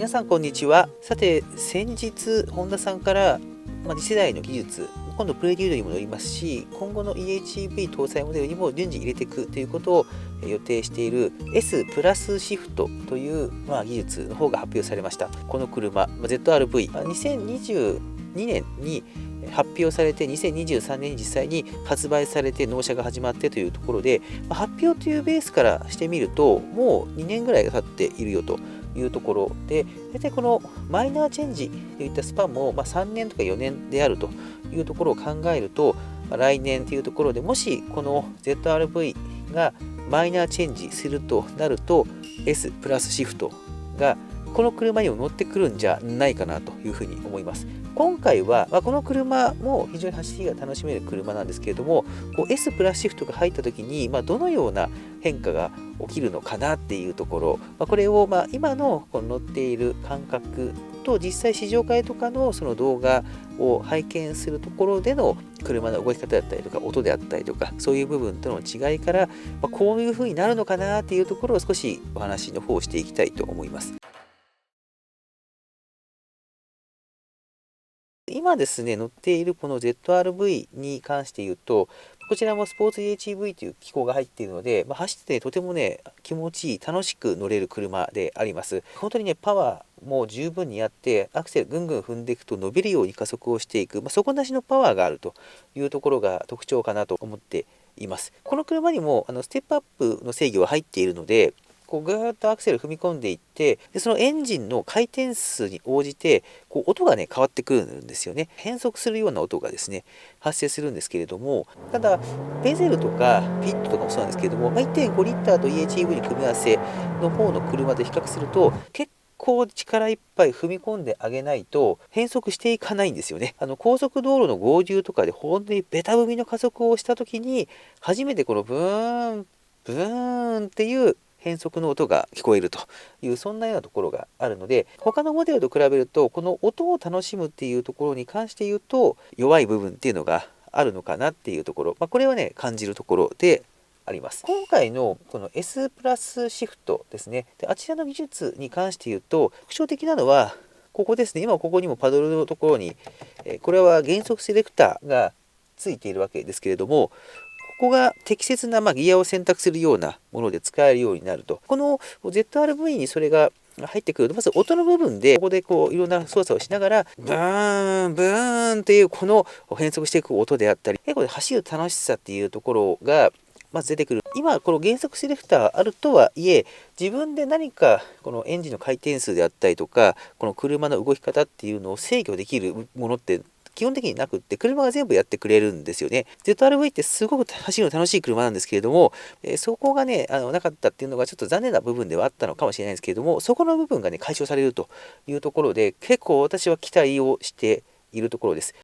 皆さんこんにちは。さて先日ホンダさんから、次世代の技術、今度プレビュードにも乗りますし、今後の EHEV 搭載モデルにも順次入れていくということを予定している S プラスシフトという、技術の方が発表されました。この車、ZR-V、2022年に発表されて2023年に実際に発売されて納車が始まってというところで、発表というベースからしてみるともう2年ぐらいが経っているよというところで、大体このマイナーチェンジといったスパンも3年とか4年であるというところを考えると、来年というところでもしこの ZR-V がマイナーチェンジするとなると S プラスシフトがこの車にも乗ってくるんじゃないかなというふうに思います。今回は、この車も非常に走りが楽しめる車なんですけれども、S プラスシフトが入った時に、どのような変化が起きるのかなっていうところ、これを今のこの乗っている感覚と実際試乗会とかのその動画を拝見するところでの車の動き方だったりとか音であったりとかそういう部分との違いから、こういう風になるのかなっていうところを少しお話の方をしていきたいと思います。今ですね、乗っているこの ZR-V に関して言うと、こちらもスポーツ EHEV という機構が入っているので、走っててとてもね、気持ちいい、楽しく乗れる車であります。本当にね、パワーも十分にあって、アクセルぐんぐん踏んでいくと伸びるように加速をしていく、底なしのパワーがあるというところが特徴かなと思っています。この車にもステップアップの制御は入っているので、ぐーっとアクセル踏み込んでいって、でそのエンジンの回転数に応じて音がね変わってくるんですよね。変速するような音がですね発生するんですけれども、ただベゼルとかピットとかもそうなんですけれども、1.5 リッターと EHEV に組み合わせの方の車と比較すると結構力いっぱい踏み込んであげないと変速していかないんですよね。高速道路の合流とかで本当にベタ踏みの加速をした時に初めてこのブーンブーンっていう変速の音が聞こえるというそんなようなところがあるので、他のモデルと比べるとこの音を楽しむっていうところに関して言うと弱い部分っていうのがあるのかなっていうところ、これはね感じるところであります。今回のこの S プラスシフトですね、であちらの技術に関して言うと特徴的なのはここですね。今ここにもパドルのところにこれは減速セレクターがついているわけですけれども、ここが適切なギアを選択するようなもので使えるようになると。この ZR-V にそれが入ってくると、まず音の部分で、ここでいろんな操作をしながら、ブーン、ブーンっていうこの変速していく音であったり、これ走る楽しさっていうところが、まず出てくる。今、この減速セレクターあるとはいえ、自分で何かこのエンジンの回転数であったりとか、この車の動き方っていうのを制御できるものって基本的になくって、車が全部やってくれるんですよね。ZR-V ってすごく走るの楽しい車なんですけれども、そこがね、なかったっていうのがちょっと残念な部分ではあったのかもしれないですけれども、そこの部分がね、解消されるというところで、結構私は期待をしているところです。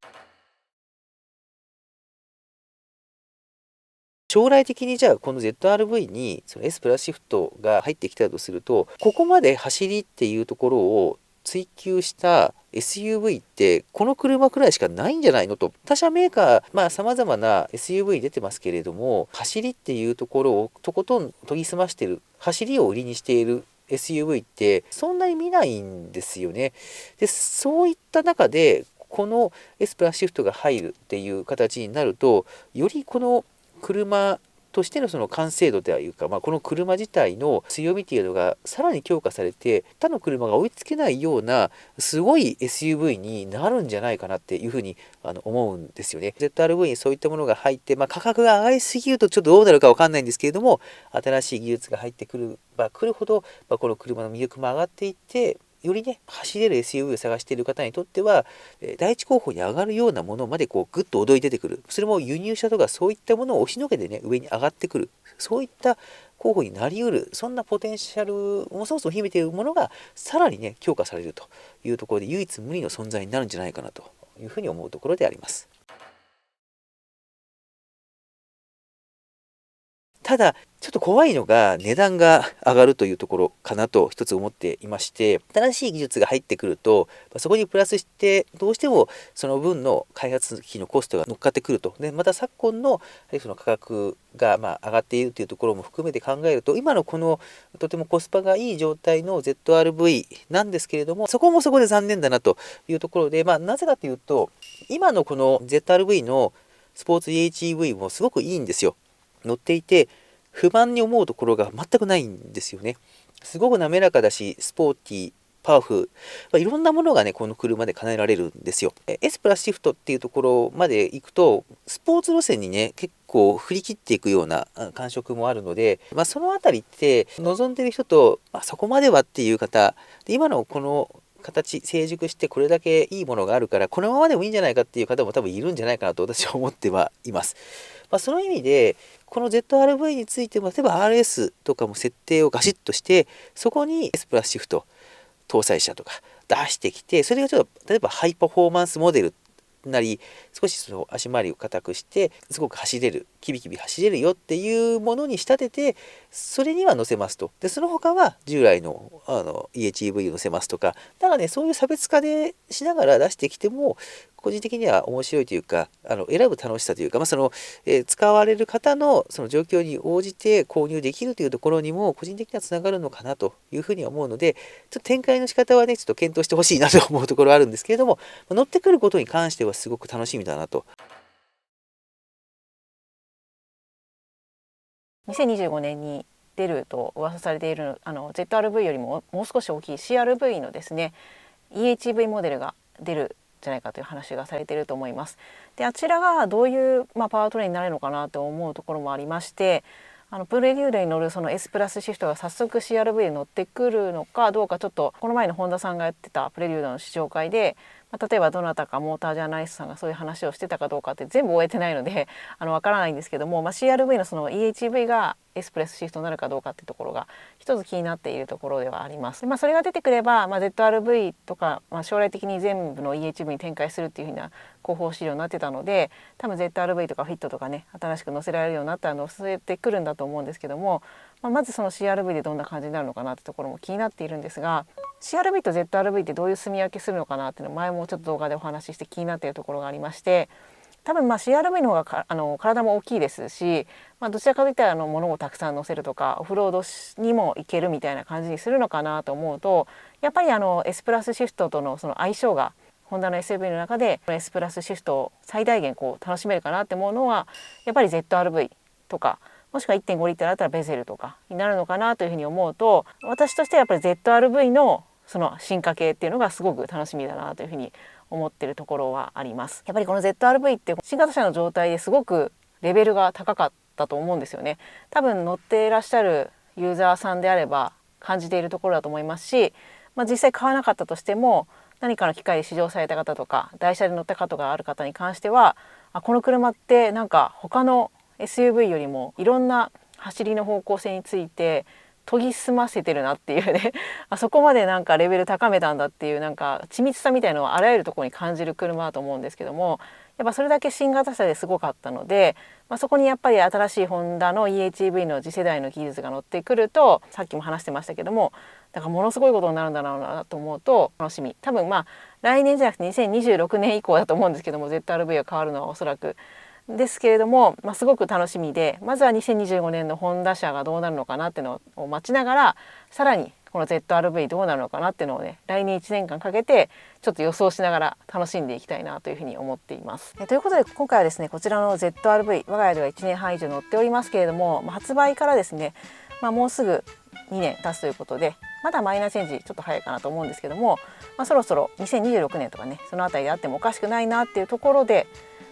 将来的にじゃあこの ZR-V にその S プラスシフトが入ってきたとすると、ここまで走りっていうところを追求した SUV ってこの車くらいしかないんじゃないのと。他社メーカー様々な SUV 出てますけれども、走りっていうところをとことん研ぎ澄ましてる、走りを売りにしている SUV ってそんなに見ないんですよね。でそういった中でこの S プラスシフトが入るっていう形になると、よりこの車としてのその完成度というか、この車自体の強みっていうのがさらに強化されて、他の車が追いつけないようなすごい SUV になるんじゃないかなっていうふうに思うんですよね。ZR-V にそういったものが入って、価格が上がりすぎるとちょっとどうなるかわかんないんですけれども、新しい技術が入ってくる、来るほど、この車の魅力も上がっていって、よりね、走れる SUV を探している方にとっては、第一候補に上がるようなものまでグッと躍り出てくる。それも輸入車とかそういったものを押しのけてね、上に上がってくる。そういった候補になりうる、そんなポテンシャルもそもそも秘めているものが、さらにね、強化されるというところで、唯一無二の存在になるんじゃないかなというふうに思うところであります。ただちょっと怖いのが値段が上がるというところかなと一つ思っていまして、新しい技術が入ってくるとそこにプラスしてどうしてもその分の開発費のコストが乗っかってくると。でまた昨今のその価格が上がっているというところも含めて考えると、今のこのとてもコスパがいい状態の ZR-V なんですけれども、そこもそこで残念だなというところで、なぜかというと今のこの ZR-V のスポーツ EHEV もすごくいいんですよ。乗っていて不満に思うところが全くないんですよね。すごく滑らかだし、スポーティー、パワフル、いろんなものがね、この車で叶えられるんですよ。S プラスシフトっていうところまで行くと、スポーツ路線にね、結構振り切っていくような感触もあるので、そのあたりって望んでる人と、そこまではっていう方、で今のこの形成熟してこれだけいいものがあるからこのままでもいいんじゃないかっていう方も多分いるんじゃないかなと私は思ってはいます。その意味でこの ZR-V についても例えば RS とかも設定をガシッとしてそこに S プラスシフト搭載車とか出してきて、それがちょっと例えばハイパフォーマンスモデルなり少しその足回りを硬くしてすごく走れるキビキビ走れるよっていうものに仕立てて、それには乗せますと。でその他は従来のEHEV を乗せますとか、だからねそういう差別化でしながら出してきても個人的には面白いというか、選ぶ楽しさというか、使われる方のその状況に応じて購入できるというところにも個人的にはつながるのかなというふうには思うので、ちょっと展開の仕方はねちょっと検討してほしいなと思うところはあるんですけれども、乗ってくることに関してはすごく楽しみだなと。2025年に出ると噂されているZR-V よりももう少し大きい CR-V のですね EHEV モデルが出るんじゃないかという話がされていると思います。であちらがどういう、パワートレインになるのかなと思うところもありまして、プレリュードに乗るその S プラスシフトが早速 CR-V で乗ってくるのかどうか、ちょっとこの前の本田さんがやってたプレリュードの試乗会で、例えばどなたかモータージャーナリストさんがそういう話をしてたかどうかって全部終えてないのでわからないんですけども、CR-V のその EHEV がエスプレスシフトになるかどうかっていうところが一つ気になっているところではあります。それが出てくれば、ZR-V とか、将来的に全部の EHEV に展開するっていうふうな広報資料になってたので、多分 ZR-V とかフィットとかね新しく載せられるようになったら載せてくるんだと思うんですけども、まずその CR-V でどんな感じになるのかなってところも気になっているんですが、 CR-V と ZR-V ってどういう住み分けするのかなっていうのを前もちょっと動画でお話しして気になっているところがありまして、多分CR-V の方が体も大きいですし、どちらかといったら物をたくさん乗せるとかオフロードにも行けるみたいな感じにするのかなと思うと、やっぱりS プラスシフトとのその相性がホンダの SUV の中で S プラスシフトを最大限楽しめるかなって思うのはやっぱり ZR-V とか、もしくは 1.5 リッターだったらベゼルとかになるのかなというふうに思うと、私としてはやっぱり ZR-V のその進化系っていうのがすごく楽しみだなというふうに思ってるところはあります。やっぱりこの ZR-V って新型車の状態ですごくレベルが高かったと思うんですよね。多分乗っていらっしゃるユーザーさんであれば感じているところだと思いますし、実際買わなかったとしても何かの機会で試乗された方とか台車で乗ったことがある方に関しては、この車ってなんか他の SUV よりもいろんな走りの方向性について研ぎ澄ませてるなっていうねそこまでなんかレベル高めたんだっていうなんか緻密さみたいのをあらゆるところに感じる車だと思うんですけども、やっぱそれだけ新型車ですごかったので、そこにやっぱり新しいホンダの EHEV の次世代の技術が乗ってくると、さっきも話してましたけども、だからものすごいことになるんだろうなと思うと楽しみ。多分来年じゃなくて2026年以降だと思うんですけども、 ZR-V が変わるのはおそらくですけれども、すごく楽しみで、まずは2025年のホンダ車がどうなるのかなっていうのを待ちながら、さらにこの ZR-V どうなるのかなっていうのをね、来年1年間かけてちょっと予想しながら楽しんでいきたいなというふうに思っています。ということで今回はですね、こちらの ZR-V 我が家では1年半以上乗っておりますけれども、発売からですね、もうすぐ2年経つということで、まだマイナーチェンジちょっと早いかなと思うんですけども、そろそろ2026年とかね、そのあたりであってもおかしくないなっていうところで、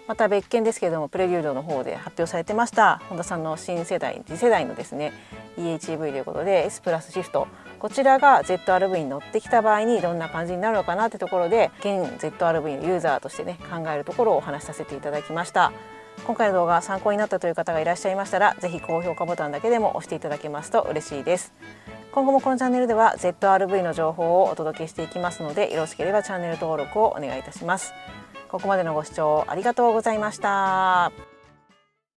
また別件ですけれども、プレリュードの方で発表されてました本田さんの新世代次世代のですね EHEV ということで S プラスシフト、こちらが ZR-V に乗ってきた場合にどんな感じになるのかなってところで、現 ZR-V のユーザーとしてね考えるところをお話しさせていただきました。今回の動画参考になったという方がいらっしゃいましたら、ぜひ高評価ボタンだけでも押していただけますと嬉しいです。今後もこのチャンネルでは ZR-V の情報をお届けしていきますので、よろしければチャンネル登録をお願いいたします。ここまでのご視聴ありがとうございました。